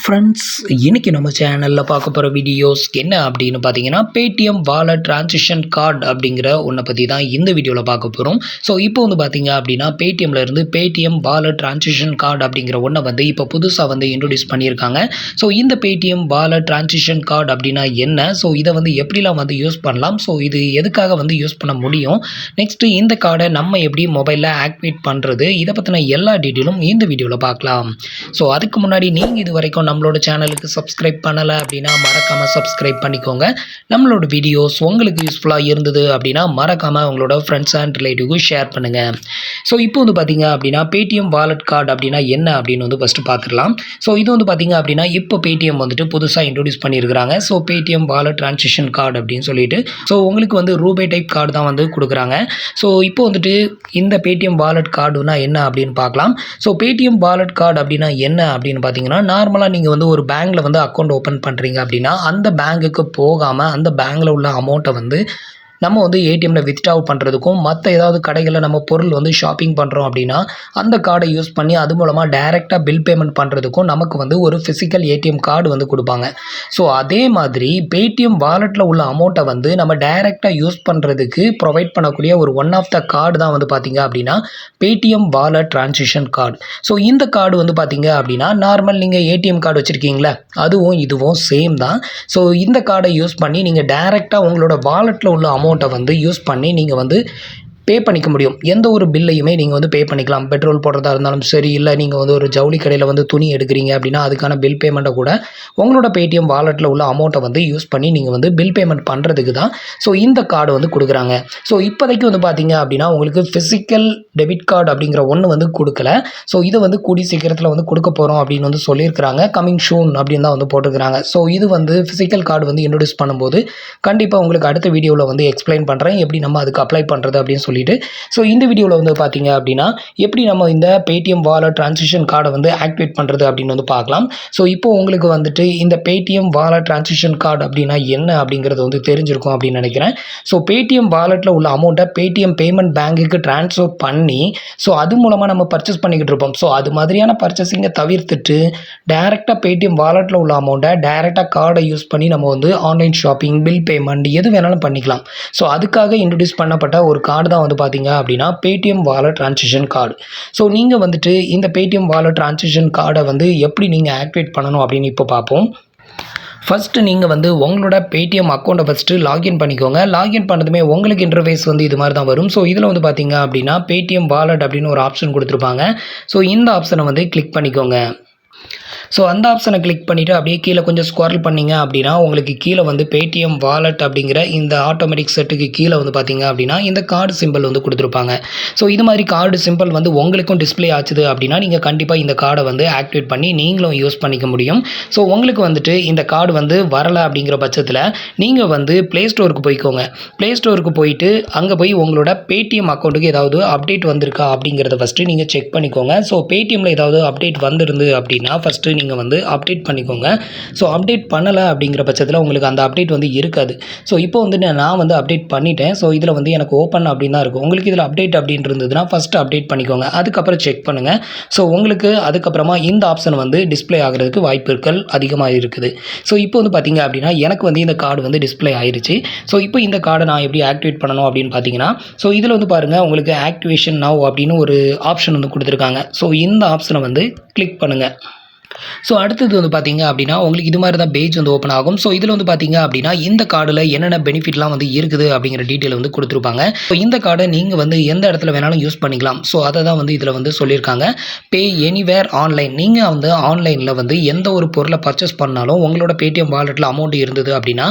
Friends, இன்றைக்கி நம்ம சேனலில் பார்க்க போகிற வீடியோஸ் என்ன அப்படின்னு பார்த்தீங்கன்னா, பேடிஎம் வாலெட் ட்ரான்சிஷன் கார்டு அப்படிங்கிற ஒன்றை பற்றி தான் இந்த வீடியோவில் பார்க்க போகிறோம். ஸோ இப்போ வந்து பார்த்தீங்க அப்படின்னா, பேடிஎம்லேருந்து பேடிஎம் வாலெட் ட்ரான்சிஷன் கார்டு அப்படிங்கிற ஒன்றை வந்து இப்போ புதுசாக வந்து இன்ட்ரடியூஸ் பண்ணியிருக்காங்க. ஸோ இந்த பேடிஎம் வாலெட் ட்ரான்சிஷன் கார்டு அப்படின்னா என்ன, ஸோ இதை வந்து எப்படிலாம் வந்து யூஸ் பண்ணலாம், ஸோ இது எதுக்காக வந்து யூஸ் பண்ண முடியும், நெக்ஸ்ட்டு இந்த கார்டை நம்ம எப்படி மொபைலில் ஆக்டிவேட் பண்ணுறது, இதை பற்றின எல்லா டீட்டெயிலும் இந்த வீடியோவில் பார்க்கலாம். ஸோ அதுக்கு முன்னாடி நீங்கள் இது வரைக்கும் நம்மளோட சேனலுக்கு சப்ஸ்கிரைப் பண்ணலை அப்படின்னா மறக்காமல் சப்ஸ்கிரைப் பண்ணிக்கோங்க. நம்மளோட வீடியோஸ் உங்களுக்கு யூஸ்ஃபுல்லாக இருந்தது அப்படின்னா மறக்காமல் உங்களோட ஃப்ரெண்ட்ஸ் அண்ட் ரிலேட்டிவ்க்கு ஷேர் பண்ணுங்கள். ஸோ இப்போ வந்து பார்த்தீங்க அப்படின்னா பேடிஎம் வாலெட் கார்டு அப்படின்னா என்ன அப்படின்னு வந்து ஃபஸ்ட்டு பார்த்துக்கலாம். ஸோ இது வந்து பார்த்தீங்க அப்படின்னா இப்போ பேடிஎம் வந்துட்டு புதுசாக இன்ட்ரடியூஸ் பண்ணியிருக்கிறாங்க. So Paytm wallet transition card அப்படின்னு சொல்லிட்டு ஸோ உங்களுக்கு வந்து ரூபே டைப் கார்டு தான் வந்து கொடுக்குறாங்க. ஸோ இப்போ வந்துட்டு இந்த பேடிஎம் வாலெட் கார்டுனா என்ன அப்படின்னு பார்க்கலாம். ஸோ பேடிஎம் வாலெட் கார்டு அப்படின்னா என்ன அப்படின்னு பார்த்தீங்கன்னா, நார்மலாக நீங்கள் வந்து ஒரு பேங்க்கில் வந்து அக்கௌண்ட் ஓப்பன் பண்ணுறீங்க அப்படின்னா அந்த பேங்க்குக்கு போகாமல் அந்த பேங்க்கில் உள்ள அமௌண்ட்டை வந்து நம்ம வந்து ஏடிஎம்மில் வித்ட்ரா பண்ணுறதுக்கும் மற்ற ஏதாவது கடைகளில் நம்ம பொருள் வந்து ஷாப்பிங் பண்ணுறோம் அப்படின்னா அந்த கார்டை யூஸ் பண்ணி அது மூலமாக டைரெக்டாக பில் பேமெண்ட் பண்ணுறதுக்கும் நமக்கு வந்து ஒரு ஃபிசிக்கல் ஏடிஎம் கார்டு வந்து கொடுப்பாங்க. ஸோ அதே மாதிரி பேடிஎம் வாலெட்டில் உள்ள அமௌண்ட்டை வந்து நம்ம டைரெக்டாக யூஸ் பண்ணுறதுக்கு ப்ரொவைட் பண்ணக்கூடிய ஒரு ஒன் ஆஃப் த கார்டு தான் வந்து பார்த்திங்க அப்படின்னா Paytm wallet transition card. So இந்த கார்டு வந்து பார்த்திங்க அப்படின்னா நார்மல் நீங்கள் ஏடிஎம் கார்டு வச்சுருக்கீங்களா, அதுவும் இதுவும் சேம் தான். ஸோ இந்த கார்டை யூஸ் பண்ணி நீங்கள் டைரெக்டாக உங்களோட வாலெட்டில் உள்ள அமௌண்ட்டை வந்து யூஸ் பண்ணி நீங்கள் வந்து பே பண்ணிக்க முடியும். எந்த ஒரு பில்லையுமே நீங்கள் வந்து பே பண்ணிக்கலாம். பெட்ரோல் போடுறதா இருந்தாலும் சரி, இல்லை நீங்கள் வந்து ஒரு ஜவுளி கடையில் வந்து துணி எடுக்கிறீங்க அப்படின்னா அதுக்கான பில் பேமெண்ட்டை கூட உங்களோட பேடிஎம் வாலெட்டில் உள்ள அமௌண்ட்டை வந்து யூஸ் பண்ணி நீங்கள் வந்து பில் பேமெண்ட் பண்ணுறதுக்கு தான் ஸோ இந்த கார்டு வந்து கொடுக்குறாங்க. ஸோ இப்போதைக்கு வந்து பார்த்தீங்க அப்படின்னா உங்களுக்கு ஃபிசிக்கல் டெபிட் கார்டு அப்படிங்கிற ஒன்று வந்து கொடுக்கல. ஸோ இதை வந்து கூடி சீக்கிரத்தில் வந்து கொடுக்க போகிறோம் அப்படின்னு வந்து சொல்லியிருக்கிறாங்க. கமிங் ஷூன் அப்படின்னு தான் வந்து போட்டுருக்கிறாங்க. ஸோ இது வந்து ஃபிசிக்கல் கார்டு வந்து இன்ட்ரடியூஸ் பண்ணும்போது கண்டிப்பாக உங்களுக்கு அடுத்த வீடியோவில் வந்து எக்ஸ்பிளைன் பண்ணுறேன் எப்படி நம்ம அதுக்கு அப்ளை பண்ணுறது அப்படின்னு சொல்லி. ஸோ இந்த வீடியோவில் வந்து பார்த்தீங்க அப்படின்னா எப்படி நம்ம இந்த பேடிஎம் வாலெட் ட்ரான்சிஷன் கார்டை வந்து ஆக்டிவேட் பண்ணுறது அப்படின்னு வந்து பார்க்கலாம். ஸோ இப்போ உங்களுக்கு வந்துட்டு இந்த பேடிஎம் வாலெட் ட்ரான்சிஷன் கார்டு அப்படின்னா என்ன அப்படிங்கிறது வந்து தெரிஞ்சிருக்கும் அப்படின்னு நினைக்கிறேன். ஸோ பேடிஎம் வாலெட்டில் உள்ள அமௌண்ட்டை பேடிஎம் பேமெண்ட் பேங்குக்கு ட்ரான்ஸ்ஃபர் பண்ணி ஸோ அது மூலமாக நம்ம பர்ச்சேஸ் பண்ணிக்கிட்டு இருப்போம். ஸோ அது மாதிரியான பர்ச்சேசிங்கை தவிர்த்துட்டு டைரெக்டாக பேடிஎம் வாலெட்டில் உள்ள அமௌண்ட்டை டைரெக்டாக கார்டை யூஸ் பண்ணி நம்ம வந்து ஆன்லைன் ஷாப்பிங், பில் பேமெண்ட் எது வேணாலும் பண்ணிக்கலாம். ஸோ அதுக்காக இன்ட்ரடியூஸ் பண்ணப்பட்ட ஒரு கார்டு தான் வந்து பார்த்தீங்க அப்படின்னா Paytm wallet transition card. So நீங்கள் வந்துட்டு இந்த பேடிஎம் வாலெட் ட்ரான்சிஷன் கார்டை வந்து எப்படி நீங்கள் ஆக்டிவேட் பண்ணணும் அப்படின்னு இப்போ பார்ப்போம். ஃபஸ்ட்டு நீங்கள் வந்து உங்களோட பேடிஎம் அக்கௌண்ட்டை ஃபஸ்ட்டு லாகின் பண்ணிக்கோங்க. லாகின் பண்ணதுமே உங்களுக்கு இன்டர்ஃபேஸ் வந்து இது மாதிரி தான் வரும். ஸோ இதில் வந்து பார்த்தீங்க அப்படின்னா பேடிஎம் வாலெட் அப்படின்னு ஒரு ஆப்ஷன் கொடுத்துருப்பாங்க. ஸோ இந்த ஆப்ஷனை வந்து கிளிக் பண்ணிக்கோங்க. ஸோ அந்த ஆப்ஷனை கிளிக் பண்ணிவிட்டு அப்படியே கீழே கொஞ்சம் ஸ்க்ரால் பண்ணிங்க அப்படின்னா உங்களுக்கு கீழே வந்து பேடிஎம் வாலெட் அப்படிங்கிற இந்த ஆட்டோமேட்டிக் செட்டுக்கு கீழே வந்து பார்த்தீங்க அப்படின்னா இந்த கார்டு சிம்பிள் வந்து கொடுத்துருப்பாங்க. ஸோ இது மாதிரி கார்டு சிம்பிள் வந்து உங்களுக்கும் டிஸ்பிளே ஆச்சுது அப்படின்னா நீங்கள் கண்டிப்பாக இந்த கார்டை வந்து ஆக்டிவேட் பண்ணி நீங்களும் யூஸ் பண்ணிக்க முடியும். ஸோ உங்களுக்கு வந்துட்டு இந்த கார்டு வந்து வரலை அப்படிங்கிற பட்சத்தில் நீங்கள் வந்து ப்ளே ஸ்டோருக்கு போய்க்கோங்க. ப்ளே ஸ்டோருக்கு போயிட்டு அங்கே போய் உங்களோட பேடிஎம் அக்கௌண்ட்டுக்கு ஏதாவது அப்டேட் வந்திருக்கா அப்படிங்கிறத ஃபஸ்ட்டு நீங்கள் செக் பண்ணிக்கோங்க. ஸோ பேடிஎம்மில் ஏதாவது அப்டேட் வந்திருந்து அப்படின்னா ஃபஸ்ட்டு நீங்கள் வந்து அப்டேட் பண்ணிக்கோங்க. ஸோ அப்டேட் பண்ணலை அப்படிங்கிற பட்சத்தில் உங்களுக்கு அந்த அப்டேட் வந்து இருக்காது. ஸோ இப்போ வந்து நான் வந்து அப்டேட் பண்ணிட்டேன். ஸோ இதில் வந்து எனக்கு ஓப்பன் அப்படின்னு தான் இருக்கும். உங்களுக்கு இதில் அப்டேட் அப்படின்னு இருந்ததுன்னா ஃபஸ்ட்டு அப்டேட் பண்ணிக்கோங்க. அதுக்கப்புறம் செக் பண்ணுங்கள். ஸோ உங்களுக்கு அதுக்கப்புறமா இந்த ஆப்ஷன் வந்து டிஸ்பிளே ஆகிறதுக்கு வாய்ப்புகள் அதிகமாக இருக்குது. ஸோ இப்போ வந்து பார்த்தீங்க அப்படின்னா எனக்கு வந்து இந்த கார்டு வந்து டிஸ்பிளே ஆயிருச்சு. ஸோ இப்போ இந்த கார்டை நான் எப்படி ஆக்டிவேட் பண்ணணும் அப்படின்னு பார்த்தீங்கன்னா, ஸோ இதில் வந்து பாருங்கள் உங்களுக்கு ஆக்டிவேஷன் நவ் அப்படின்னு ஒரு ஆப்ஷன் வந்து கொடுத்துருக்காங்க. ஸோ இந்த ஆப்ஷனை வந்து கிளிக் பண்ணுங்கள். ஸோ அடுத்தது வந்து பார்த்தீங்க அப்படின்னா உங்களுக்கு இது மாதிரி தான் பேஜ் வந்து ஓப்பன் ஆகும். ஸோ இதில் வந்து பார்த்தீங்க அப்படின்னா இந்த கார்டில் என்னென்ன பெனிஃபிட்லாம் வந்து இருக்குது அப்படிங்கிற டீட்டெயில் வந்து கொடுத்துருப்பாங்க. ஸோ இந்த கார்டை நீங்கள் வந்து எந்த இடத்துல வேணாலும் யூஸ் பண்ணிக்கலாம். ஸோ அதை தான் வந்து இதில் வந்து சொல்லியிருக்காங்க. பே எனிவேர் ஆன்லைன். நீங்கள் வந்து ஆன்லைனில் வந்து எந்த ஒரு பொருளை பர்ச்சேஸ் பண்ணாலும் உங்களோட பேடிஎம் வாலெட்டில் அமௌண்ட் இருந்தது அப்படின்னா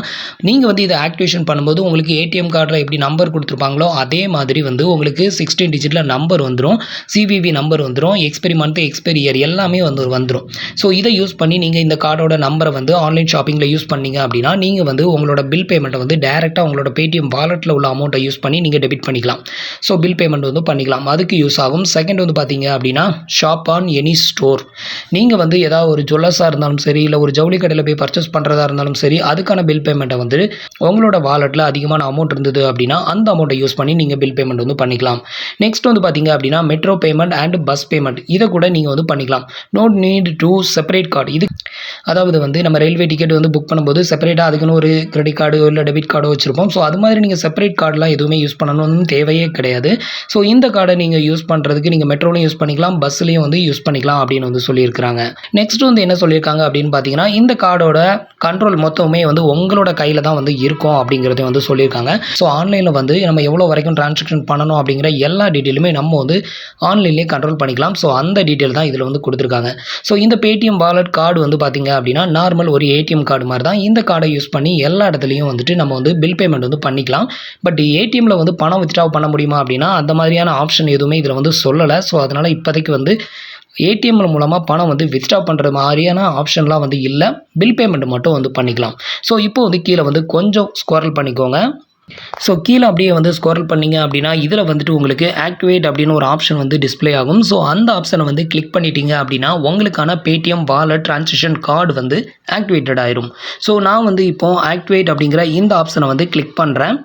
நீங்கள் வந்து இதை ஆக்டிவேஷன் பண்ணும்போது உங்களுக்கு ஏடிஎம் கார்டில் எப்படி நம்பர் கொடுத்துருப்பாங்களோ அதே மாதிரி வந்து உங்களுக்கு 16 டிஜிட்டில் நம்பர் வந்துடும், சிவிவி நம்பர் வந்துடும், எக்ஸ்பைரி மந்த், எக்ஸ்பைரி இயர் எல்லாமே வந்து வந்துடும். ஸோ இதை யூஸ் பண்ணி நீங்கள் இந்த கார்டோட நம்பரை வந்து ஆன்லைன் ஷாப்பிங்கில் யூஸ் பண்ணீங்க அப்படின்னா நீங்கள் வந்து உங்களோட பில் பேமெண்ட்டை வந்து டைரெக்டாக உங்களோட பேடிஎம் வாலெட்டில் உள்ள அமௌண்ட்டை யூஸ் பண்ணி நீங்கள் டெபிட் பண்ணிக்கலாம். ஸோ பில் பேமெண்ட் வந்து பண்ணிக்கலாம், அதுக்கு யூஸ் ஆகும். செகண்ட் வந்து பார்த்தீங்க அப்படின்னா ஷாப் ஆன் எனி ஸ்டோர். நீங்கள் வந்து ஏதாவது ஒரு ஜுவல்லர்ஸாக இருந்தாலும் சரி, இல்லை ஒரு ஜவுளி கடையில் போய் பர்ச்சேஸ் பண்ணுறதா இருந்தாலும் சரி, அதுக்கான பில் பேமெண்ட்டை வந்து உங்களோட வாலெட்டில் அதிகமான அமௌண்ட் இருந்தது அப்படின்னா அந்த அமௌண்ட்டை யூஸ் பண்ணி நீங்கள் பில் பேமெண்ட் வந்து பண்ணிக்கலாம். நெக்ஸ்ட் வந்து பார்த்தீங்க அப்படின்னா metro payment and bus payment இதை கூட நீங்கள் வந்து பண்ணிக்கலாம். No need to separate card. அதாவது வந்து நம்ம ரயில்வே டிக்கெட் வந்து புக் பண்ணும்போது செப்பரேட்டாக அதுக்குன்னு ஒரு கிரெடிட் கார்டு இல்லை டெபிட் கார்டோ வச்சுருப்போம். ஸோ அது மாதிரி நீங்கள் செப்பரேட் கார்டெலாம் எதுவுமே யூஸ் பண்ணணும்னு தேவையே கிடையாது. ஸோ இந்த கார்டை நீங்கள் யூஸ் பண்ணுறதுக்கு நீங்கள் மெட்ரோலையும் யூஸ் பண்ணிக்கலாம், பஸ்லையும் வந்து யூஸ் பண்ணிக்கலாம் அப்படின்னு வந்து சொல்லியிருக்கிறாங்க. நெக்ஸ்ட் வந்து என்ன சொல்லியிருக்காங்க அப்படின்னு பார்த்தீங்கன்னா, இந்த கார்டோட கண்ட்ரோல் மொத்தமே வந்து உங்களோட கையில் தான் வந்து இருக்கும் அப்படிங்கிறத வந்து சொல்லியிருக்காங்க. ஸோ ஆன்லைனில் வந்து நம்ம எவ்வளோ வரைக்கும் டிரான்சாக்ஷன் பண்ணணும் அப்படிங்கிற எல்லா டீட்டெயிலுமே நம்ம வந்து ஆன்லைன்லேயே கண்ட்ரோல் பண்ணிக்கலாம். ஸோ அந்த டீட்டெயில் தான் இதில் வந்து கொடுத்துருக்காங்க. ஸோ இந்த பேடிஎம் வாலெட் கார்டு வந்து பார்த்தீங்க அப்படின்னா நார்மல் ஒரு ஏடிஎம் கார்டு மாதிரி தான். இந்த கார்டை யூஸ் பண்ணி எல்லா இடத்துலையும் வந்துட்டு நம்ம வந்து பில் பேமெண்ட் வந்து பண்ணிக்கலாம். பட் ஏடிஎம்மில் வந்து பணம் வித்ட்ரா பண்ண முடியுமா அப்படின்னா அந்த மாதிரியான ஆப்ஷன் எதுவுமே இதில் வந்து சொல்லலை. ஸோ அதனால் இப்போதைக்கு வந்து ஏடிஎம் மூலமாக பணம் வந்து வித்ட்ரா பண்ணுற மாதிரியான ஆப்ஷன்லாம் வந்து இல்லை. பில் பேமெண்ட் மட்டும் வந்து பண்ணிக்கலாம். ஸோ இப்போ வந்து கீழே வந்து கொஞ்சம் ஸ்க்ரோல் பண்ணிக்கோங்க. ஸோ கீழே அப்படியே வந்து ஸ்க்ரோல் பண்ணிங்க அப்படின்னா இதில் வந்துட்டு உங்களுக்கு ஆக்டிவேட் அப்படின்னு ஒரு ஆப்ஷன் வந்து டிஸ்பிளே ஆகும். ஸோ அந்த ஆப்ஷனை வந்து கிளிக் பண்ணிட்டீங்க அப்படின்னா உங்களுக்கான பேடிஎம் வாலெட் ட்ரான்சாக்ஷன் கார்டு வந்து ஆக்டிவேட்டட் ஆயிரும். ஸோ நான் வந்து இப்போ ஆக்டிவேட் அப்படிங்கிற இந்த ஆப்ஷனை வந்து கிளிக் பண்ணுறேன்.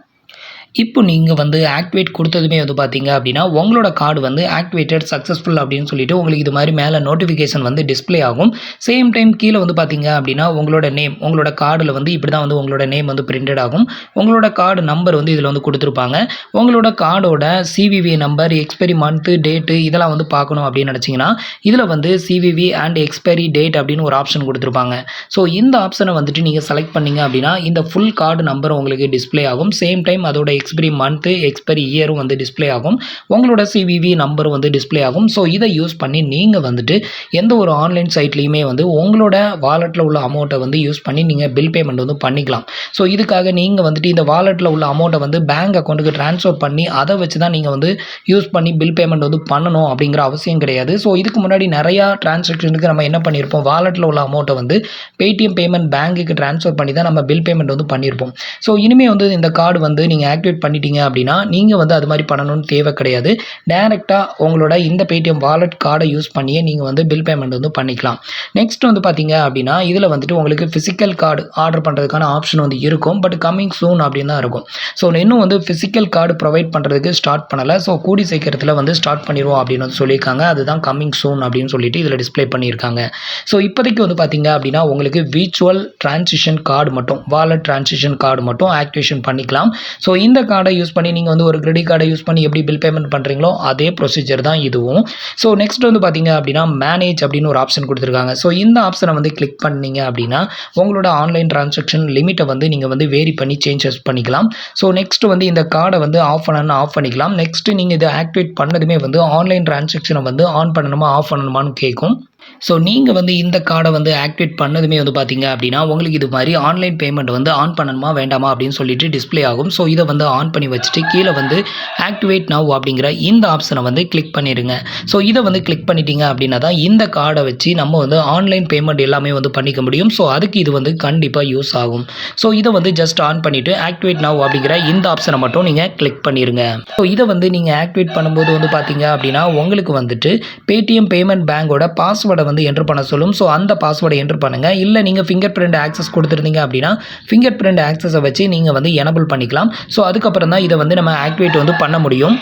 இப்போ நீங்கள் வந்து ஆக்டிவேட் கொடுத்ததுமே வந்து பார்த்தீங்க அப்படின்னா உங்களோட கார்டு வந்து ஆக்டிவேட்டட் சக்ஸஸ்ஃபுல் அப்படின்னு சொல்லிட்டு உங்களுக்கு இது மாதிரி மேலே நோட்டிஃபிகேஷன் வந்து டிஸ்பிளே ஆகும். சேம் டைம் கீழே வந்து பார்த்தீங்க அப்படின்னா உங்களோட நேம், உங்களோட கார்டில் வந்து இப்படி தான் வந்து உங்களோட நேம் வந்து பிரிண்டட் ஆகும். உங்களோட கார்டு நம்பர் வந்து இதில் வந்து கொடுத்துருப்பாங்க. உங்களோட கார்டோட CVV number, expiry month, date இதெல்லாம் வந்து பார்க்கணும் அப்படின்னு நினச்சிங்கன்னா இதில் வந்து சிவிவி அண்ட் எக்ஸ்பைரி டேட் அப்படின்னு ஒரு ஆப்ஷன் கொடுத்துருப்பாங்க. ஸோ இந்த ஆப்ஷனை வந்துட்டு நீங்கள் செலக்ட் பண்ணிங்க அப்படின்னா இந்த ஃபுல் கார்டு நம்பர் உங்களுக்கு டிஸ்பிளே ஆகும். சேம் டைம் அதோட எக்ஸ்பைரி மந்த்து, எக்ஸ்பைரி இயரும் வந்து டிஸ்பிளே ஆகும். உங்களோட சிவிவி நம்பரும் வந்து டிஸ்பிளே ஆகும். ஸோ இதை யூஸ் பண்ணி நீங்கள் வந்துட்டு எந்த ஒரு ஆன்லைன் சைட்லேயுமே வந்து உங்களோட வாலெட்டில் உள்ள அமௌண்ட்டை வந்து யூஸ் பண்ணி நீங்கள் பில் பேமெண்ட் வந்து பண்ணிக்கலாம். ஸோ இதுக்காக நீங்கள் வந்துட்டு இந்த வாலெட்டில் உள்ள அமௌண்ட்டை வந்து பேங்க் அக்கௌண்ட்டுக்கு ட்ரான்ஸ்ஃபர் பண்ணி அதை வச்சு தான் நீங்கள் வந்து யூஸ் பண்ணி பில் பேமெண்ட் வந்து பண்ணணும் அப்படிங்கிற அவசியம் கிடையாது. ஸோ இதுக்கு முன்னாடி நிறையா டிரான்சாக்ஷனுக்கு நம்ம என்ன பண்ணியிருப்போம், வாலெட்டில் உள்ள அமௌண்ட்டை வந்து பேடிஎம் பேமெண்ட் பேங்க்குக்கு ட்ரான்ஸ்ஃபர் பண்ணி தான் நம்ம பில் பேமெண்ட் வந்து பண்ணியிருப்போம். ஸோ இனிமேல் வந்து இந்த கார்டு வந்து நீங்கள் ஆக்டிவேட் பண்ணிட்டீங்க அப்படின்னா நீங்கள் வந்து அது மாதிரி பண்ணணும்னு தேவை கிடையாது. டைரெக்டாக உங்களோட இந்த பேடிஎம் வாலெட் கார்டை யூஸ் பண்ணியே நீங்கள் வந்து பில் பேமெண்ட் வந்து பண்ணிக்கலாம். நெக்ஸ்ட் வந்து பார்த்தீங்க அப்படின்னா இதில் வந்துட்டு உங்களுக்கு ஃபிசிக்கல் கார்டு ஆர்டர் பண்ணுறதுக்கான ஆப்ஷன் வந்து இருக்கும். பட் கம்மிங் சூன் அப்படின்னு தான் இருக்கும். ஸோ இன்னும் வந்து ஃபிசிக்கல் கார்டு ப்ரொவைட் பண்ணுறதுக்கு ஸ்டார்ட் பண்ணலை. ஸோ கூடி சீக்கிரத்தில் வந்து ஸ்டார்ட் பண்ணிடுவோம் அப்படின்னு வந்து சொல்லியிருக்காங்க. அதுதான் கம்மிங் சூன் அப்படின்னு சொல்லிட்டு இதில் டிஸ்பிளே பண்ணியிருக்காங்க. ஸோ இப்போதைக்கு வந்து பார்த்தீங்க அப்படின்னா உங்களுக்கு விர்ச்சுவல் டிரான்சாக்ஷன் கார்டு மட்டும், வாலெட் டிரான்சாக்ஷன் கார்டு மட்டும் ஆக்டிவேஷன் பண்ணிக்கலாம். ஸோ இந்த கார்டை யூஸ் பண்ணி நீங்கள் வந்து ஒரு கிரெடிட் கார்டை யூஸ் பண்ணி எப்படி பில் பேமெண்ட் பண்ணுறீங்களோ அதே ப்ரொசீஜர் தான் இதுவும். ஸோ நெக்ஸ்ட் வந்து பார்த்தீங்க அப்படின்னா மேனேஜ் அப்படின்னு ஒரு ஆப்ஷன் கொடுத்துருக்காங்க. ஸோ இந்த ஆப்ஷனை வந்து கிளிக் பண்ணீங்க அப்படின்னா உங்களோட ஆன்லைன் டிரான்சாக்ஷன் லிமிட்டை வந்து நீங்கள் வந்து வேரி பண்ணி சேஞ்சஸ் பண்ணிக்கலாம். ஸோ நெக்ஸ்ட் வந்து இந்த கார்டை வந்து ஆஃப் பண்ணணும்னு ஆஃப் பண்ணிக்கலாம். நெக்ஸ்ட் நீங்கள் இதை ஆக்டிவேட் பண்ணதுமே வந்து ஆன்லைன் டிரான்சாக்ஷனை வந்து ஆன் பண்ணணுமா ஆஃப் பண்ணணுமான்னு கேட்கும். ஸோ நீங்கள் வந்து இந்த கார்டை வந்து ஆக்டிவேட் பண்ணதுமே வந்து பார்த்தீங்க அப்படின்னா உங்களுக்கு இது மாதிரி ஆன்லைன் பேமெண்ட் வந்து ஆன் பண்ணணுமா வேண்டாமா அப்படின்னு சொல்லிட்டு டிஸ்பிளே ஆகும். ஸோ இதை வந்து ஆன் பண்ணி வச்சுட்டு கீழே வந்து ஆக்டிவேட் நவ் அப்படிங்கிற இந்த ஆப்ஷனை வந்து கிளிக் பண்ணிடுங்க. ஸோ இதை வந்து கிளிக் பண்ணிட்டீங்க அப்படின்னா தான் இந்த கார்டை வச்சு நம்ம வந்து ஆன்லைன் பேமெண்ட் எல்லாமே வந்து பண்ணிக்க முடியும். ஸோ அதுக்கு இது வந்து கண்டிப்பாக யூஸ் ஆகும். ஸோ இதை வந்து ஜஸ்ட் ஆன் பண்ணிவிட்டு ஆக்டிவேட் நவ் அப்படிங்கிற இந்த ஆப்ஷனை மட்டும் நீங்கள் கிளிக் பண்ணிடுங்க. ஸோ இதை வந்து நீங்கள் ஆக்டிவேட் பண்ணும்போது வந்து பார்த்தீங்க அப்படின்னா உங்களுக்கு வந்துட்டு பேடிஎம் பேமெண்ட் பேங்கோட பாஸ்வேர்டை வந்து என்டர் பண்ண சொல்லும். ஸோ அந்த பாஸ்வேர்டை என்டர் பண்ணுங்கள். இல்லை நீங்கள் ஃபிங்கர் பிரிண்ட் ஆக்சஸ் கொடுத்துருந்தீங்க அப்படின்னா ஃபிங்கர் பிரிண்ட் ஆக்சஸை வச்சு நீங்கள் வந்து எனபிள் பண்ணிக்கலாம். ஸோ அதுக்கப்புறம் தான் இதை வந்து நம்ம ஆக்டிவேட் வந்து பண்ண முடியும்.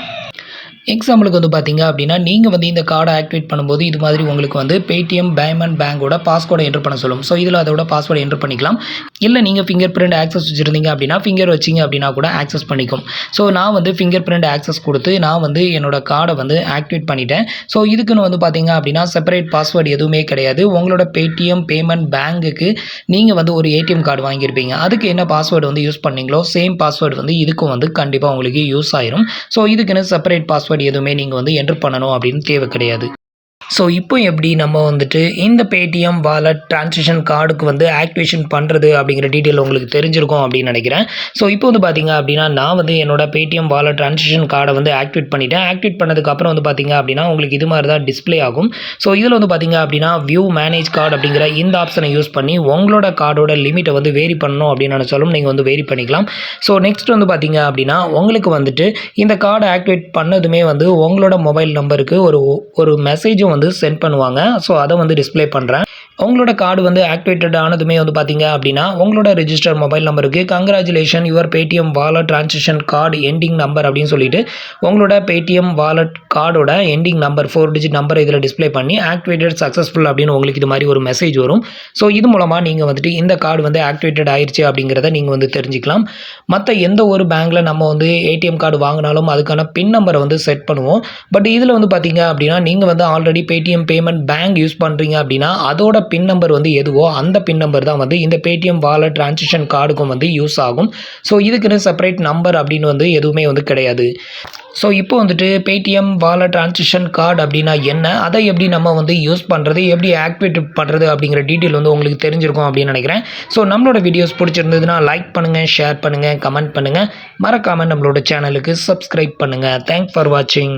எக்ஸாம்பிளுக்கு வந்து பார்த்தீங்க அப்படின்னா நீங்கள் வந்து இந்த கார்டை ஆக்டிவேட் பண்ணும்போது இது மாதிரி உங்களுக்கு வந்து பேடிஎம் பேமெண்ட் பேங்கோட பாஸ்வேர்டை என்டர் பண்ண சொல்லும். ஸோ இதில் அதோட பாஸ்வேர்டை என்டர் பண்ணிக்கலாம். இல்லை நீங்கள் ஃபிங்கர் பிரிண்ட் ஆக்சஸ் வச்சுருந்தீங்க அப்படின்னா ஃபிங்கர் வச்சிங்க அப்படின்னா கூட ஆக்சஸ் பண்ணிக்கும். ஸோ நான் வந்து ஃபிங்கர் பிரிண்ட் ஆக்சஸ் கொடுத்து நான் வந்து என்னோட கார்டை வந்து ஆக்டிவேட் பண்ணிட்டேன். ஸோ இதுக்குன்னு வந்து பார்த்தீங்க அப்படின்னா செப்பரேட் பாஸ்வேர்டு எதுவுமே கிடையாது. உங்களோட பேடிஎம் பேமெண்ட் பேங்குக்கு நீங்கள் வந்து ஒரு ஏடிஎம் கார்டு வாங்கியிருப்பீங்க. அதுக்கு என்ன பாஸ்வேர்டு வந்து யூஸ் பண்ணீங்களோ சேம் பாஸ்வேர்டு வந்து இதுக்கும் வந்து கண்டிப்பாக உங்களுக்கு யூஸ் ஆயிரும். ஸோ இதுக்குன்னு செப்பரேட் பாஸ்வேர்டு எதுவுமே நீங்கள் வந்து என்டர் பண்ணணும் அப்படின்னு தேவை கிடையாது. ஸோ இப்போ எப்படி நம்ம வந்துட்டு இந்த பேடிஎம் வாலெட் டிரான்சாக்ஷன் கார்டுக்கு வந்து ஆக்டிவேஷன் பண்ணுறது அப்படிங்கிற டீட்டெயில் உங்களுக்கு தெரிஞ்சிருக்கும் அப்படின்னு நினைக்கிறேன். ஸோ இப்போ வந்து பார்த்தீங்க அப்படின்னா நான் வந்து என்னோட பேடிஎம் வாலெட் டிரான்சாக்ஷன் கார்டை வந்து ஆக்டிவேட் பண்ணிட்டேன். ஆக்டிவேட் பண்ணதுக்கப்புறம் வந்து பார்த்தீங்க அப்படின்னா உங்களுக்கு இது மாதிரி தான் டிஸ்பிளே ஆகும். ஸோ இதில் வந்து பார்த்தீங்க அப்படின்னா வியூ மேனேஜ் கார்டு அப்படிங்கிற இந்த ஆப்ஷனை யூஸ் பண்ணி உங்களோட கார்டோட லிமிட்டை வந்து வேரி பண்ணணும் அப்படின்னு நினச்சாலும் நீங்கள் வந்து வேரி பண்ணிக்கலாம். ஸோ நெக்ஸ்ட் வந்து பார்த்தீங்க அப்படின்னா உங்களுக்கு வந்துட்டு இந்த கார்டை ஆக்டிவேட் பண்ணதுமே வந்து உங்களோட மொபைல் நம்பருக்கு ஒரு மெசேஜும் வந்து சென்ட் பண்ணுவாங்க. ஸோ அதை வந்து டிஸ்பிளே பண்ணுறேன். உங்களோட கார்டு வந்து ஆக்டிவேட்டட் ஆனதுமே வந்து பார்த்தீங்க அப்படின்னா உங்களோட ரெஜிஸ்டர் மொபைல் நம்பருக்கு congratulation your Paytm wallet transaction card ending number அப்படின்னு சொல்லிட்டு உங்களோட பேடிஎம் வாலெட் கார்டோட எண்டிங் நம்பர் 4 டிஜிட் நம்பர் இதில் டிஸ்ப்ளே பண்ணி ஆக்டிவேட்டட் சக்ஸஸ்ஃபுல் அப்படின்னு உங்களுக்கு இது மாதிரி ஒரு மெசேஜ் வரும். ஸோ இது மூலமாக நீங்கள் வந்துட்டு இந்த கார்டு வந்து ஆக்டிவேட்டட் ஆயிடுச்சு அப்படிங்கிறத நீங்கள் வந்து தெரிஞ்சுக்கலாம். மற்ற எந்த ஒரு பேங்க்கில் நம்ம வந்து ஏடிஎம் கார்டு வாங்கினாலும் அதுக்கான பின் நம்பரை வந்து செட் பண்ணுவோம். பட் இதில் வந்து பார்த்தீங்க அப்படின்னா நீங்கள் வந்து already Paytm payment bank use பண்ணுறீங்க அப்படின்னா அதோட பின் நம்பர் வந்து எதுவோ அந்த பின் நம்பர் தான் வந்து இந்த பேடிஎம் வாலெட் ட்ரான்சாக்ஷன் கார்டுக்கும் வந்து யூஸ் ஆகும். ஸோ இதுக்குன்னு செப்பரேட் நம்பர் அப்படின்னு வந்து எதுவுமே வந்து கிடையாது. ஸோ இப்போ வந்துட்டு பேடிஎம் வாலெட் ட்ரான்சாக்ஷன் கார்டு அப்படின்னா என்ன, அதை எப்படி நம்ம வந்து யூஸ் பண்ணுறது, எப்படி ஆக்டிவேட் பண்ணுறது அப்படிங்கிற டீட்டெயில் வந்து உங்களுக்கு தெரிஞ்சிருக்கும் அப்படின்னு நினைக்கிறேன். ஸோ நம்மளோட வீடியோஸ் பிடிச்சிருந்ததுன்னா லைக் பண்ணுங்கள், ஷேர் பண்ணுங்கள், கமெண்ட் பண்ணுங்கள், மறக்காமல் நம்மளோட சேனலுக்கு சப்ஸ்கிரைப் பண்ணுங்கள். தேங்க்ஸ் ஃபார் வாட்சிங்.